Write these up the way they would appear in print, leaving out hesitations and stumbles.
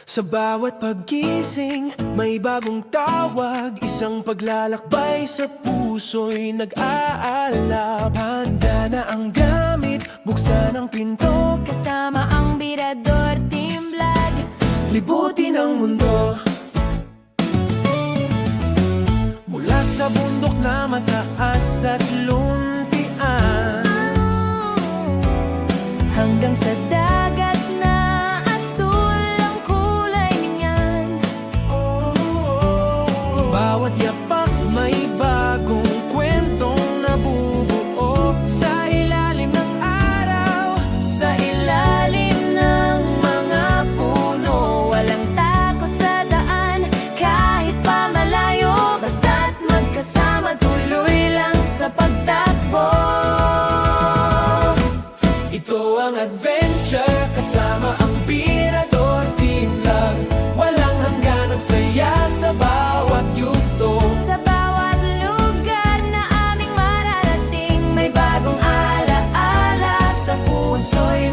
Sa bawat paggising, may bagong tawag. Isang paglalakbay sa puso'y nag-aalab. Handa na ang gamit, buksan ang pinto. Kasama ang Birador Team Vlog. Libutin ang mundo. Mula sa bundok na mataas at luntian, Hanggang sa dagat na asul ang kulay niyan. bawat yapak may bagong kwentong nabubuo. Sa ilalim ng araw, Sa ilalim ng mga puno, walang takot sa daan, kahit pa malayo. Basta't magkasama, tuloy lang sa pagtakbo. ito ang adventure. Kasama ang Birador Team Vlog. Walang hanggan ang saya sa bawat yugto. Sa bawat lugar na aming mararating, may bagong alaala sa puso'y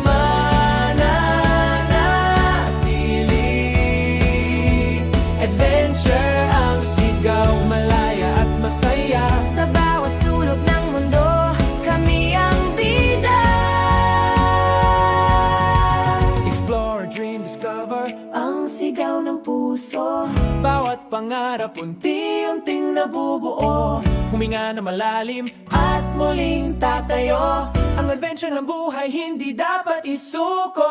Mananatili. Adventure ang sigaw, malaya at masaya. Sa bawat sulok ng mundo, kami ang bida. Explore, dream, discover. Ang sigaw ng puso. Bawat pangarap unti-unting nabubuo. Huminga na malalim at muling tatayo. Ang adventure ng buhay hindi dapat isuko.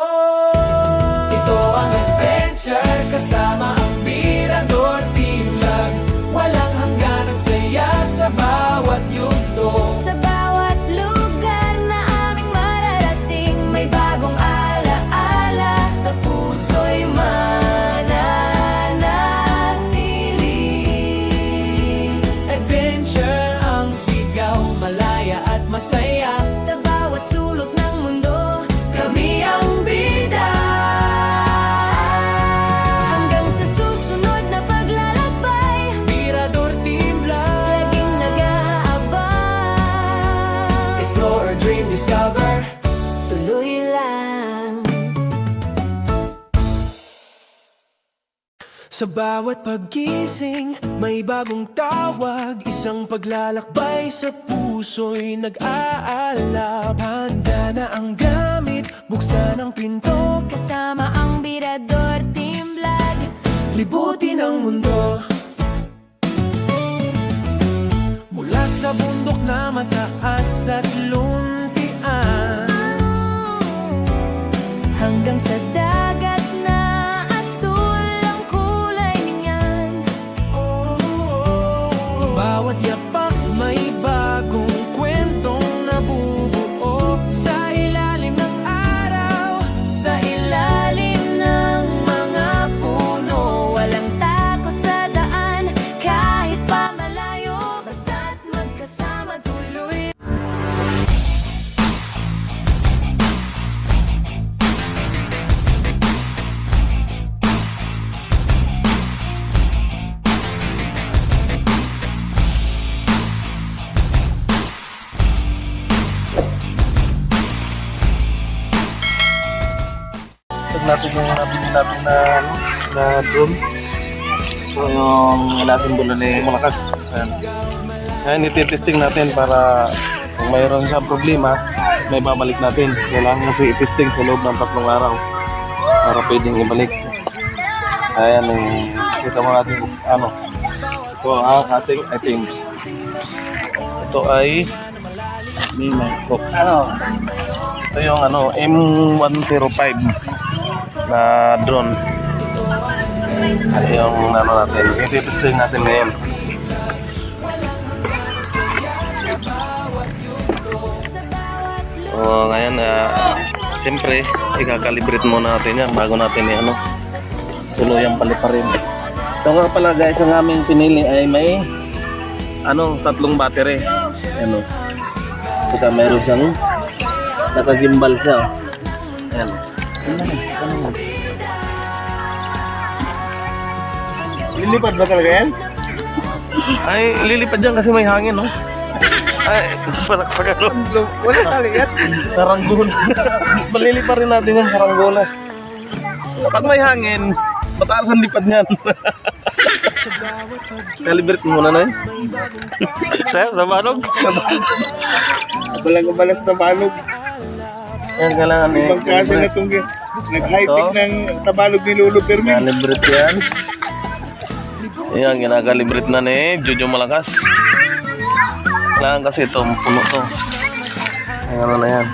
Ito ang adventure, kasama ang Birador Team Vlog. Walang hanggan ang saya sa bawat yugto. Sa bawat lugar na aming mararating, may bagong alaala sa puso'y mananatili. Adventure ang sigaw, malaya at masaya. Sa bawat sulok ng mundo, Kami ang bida. hanggang sa susunod na paglalakbay, Birador Team Vlog. laging nag-aabang. Explore, dream, discover. Tuloy lang. Sa bawat paggising, may bagong tawag. Isang paglalakbay sa puso'y nag-aalab. Handa na ang gamit, buksan ang pinto. Kasama ang Birador Team Vlog. Libutin ang mundo. Mula sa bundok na mataas at luntian, Hanggang sa dagat na asul ang kulay niyan. bawat yapak may bagong kwentong nabubuo. Sa ilalim ng araw, Sa ilalim ng mga puno, walang takot sa daan, kahit pa malayo. Basta't magkasama, tuloy. Tag natin yung nabili natin na, na drone. So yung natin bulan ni malakas. Ayan. Ayan, ititesting natin para kung mayroon siyang problema, may babalik natin. Kailangan kasi itesting sa loob ng 3 araw para pwedeng ibalik. Ayan, yung kita mo natin ano. Ito ang ating items. Ito ay ano? Ito yung ano, M105 na drone. Ay yung ano natin, i-testing natin ngayon. So ngayon, siyempre, i-calibrate muna natin yan bago natin ano, tuluyang paliparin. Ito nga pala guys, ang aming pinili ay may ano, 3 battery. Ano, saka mayroon siyang naka-gimbal siya. Ayan. Lilipad ba talaga yan? Ay, lilipad yan kasi may hangin, no? Ay, pag ano? wala tali yan. Saranggola. Malili pa rin natin yung saranggola. Pag may hangin, Mataas ang lipad niyan. Calibrate mo muna na eh. Sir, nabanog? Balang-balas na balog. Yan kailangan eh. Ibang klase na itong nag-high-tech Ito. ng tabalog ni Lolo Fermin. Calibrate yan. Ayan, ginakalibrate na ni Jojo Malakas. Kailangan kasi ito, puno to. Ayan ano na yan.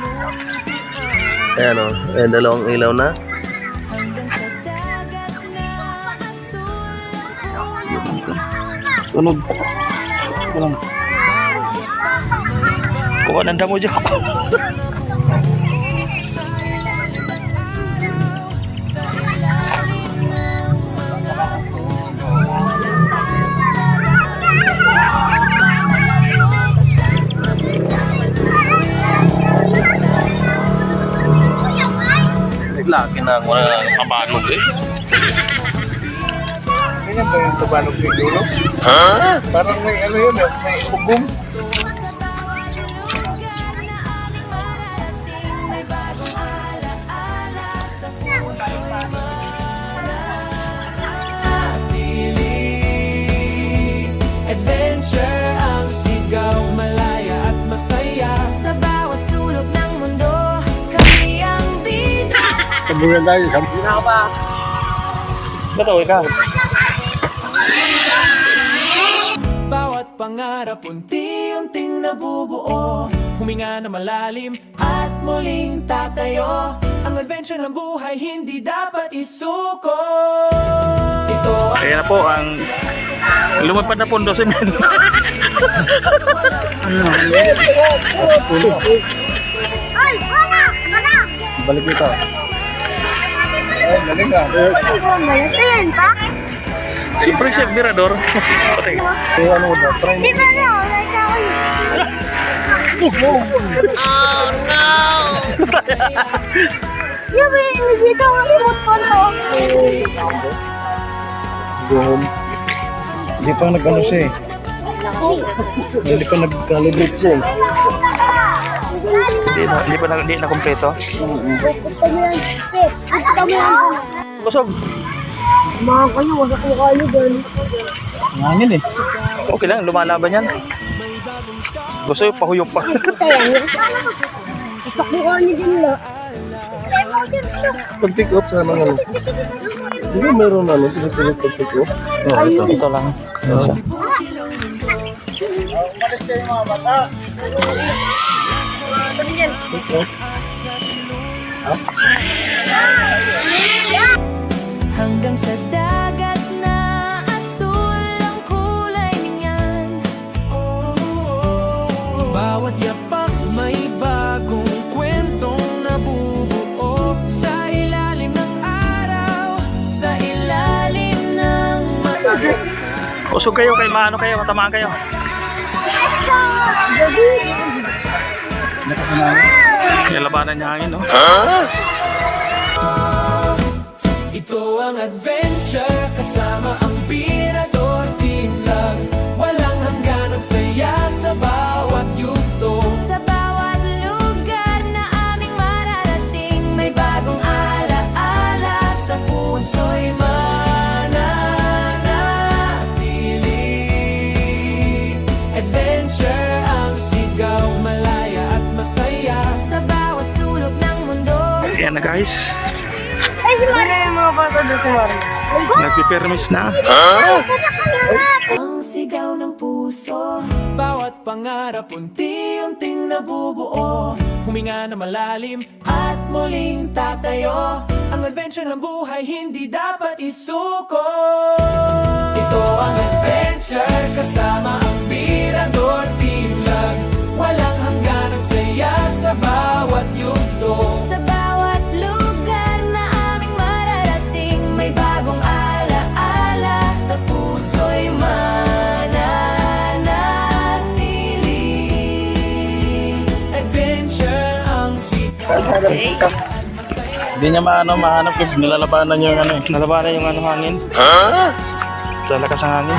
Ayan o, ayan dalawang ilaw na. Hanggang sa dagat na asul ang kulay. Tunog. Walang. Kuha ng damo dyan. Sa ilalim ng mga puno, walang takot sa daan. Mamalayo basta't magkasama tayo sa lugar mo. Laki na ako na kabanog eh. Ganyan ba yung tabalog ni Lolo? Parang may ano yun, may ugong. Sa bawat lugar na aming mararating, may bagong alaala sa puso'y Pili adventure ang sigaw, malaya at masaya. sa bawat sulok ng mundo, kami ang bida. Sabunan tayo. Bato, ikaw. Bawat pangarap unti-unting nabubuo, huminga na malalim at muling tatayo. Ang adventure ng buhay hindi dapat isuko. Ito ang Ayan na po ang lumipad na pundo si Men. Balik ito. Ay, galing ah. Siyempre, Chef Mirador. Patay. Eh ano ba? Try mo. Go home. Hindi pa nag-ano siya eh. Hindi pa nag-calibrate siya eh. Hindi na kompleto. Kusog. Hangin eh. Okay lang, lumalaban yan. Gusto yung pahuyok pa. Pag-pick up sana ng ano. Di ba meron ano? Pinipinit pag-pick up? Ito lang. Isa. Umalis kayo mga bata. Hanggang sa dagat na asul ang kulay niyan. bawat yapak may bagong kwentong nabubuo. Sa ilalim ng araw, Sa ilalim ng Usog kayo, kay maano kayo, matamaan kayo. Yung labanan niya hangin, no? ito ang adventure kasama ang Mirador Team Lang. Walang hangganang saya sa bawat yugto. Sa bawat lugar na aming mararating, may bagong alaala sa puso'y Mananatili. Adventure ang sigaw, malaya at masaya. sa bawat sulok ng mundo. Ayan na guys. Nagpipermis na. Ang sigaw ng puso. Bawat pangarap unti-unting nabubuo, huminga na malalim at muling tatayo. Ang adventure ng buhay hindi dapat isuko. Ito ang adventure kasama ang Mirador Team Lang. Walang hangganang saya sa bawat yugto. Sa bawat lugar na aming mararating, may bagong alaala sa puso'y mananatili. Adventure ang sigaw. Hindi niya mahanap kasi nilalabanan niya yung ano eh. Nalabanan yung ano hangin. Sa lakas ng hangin.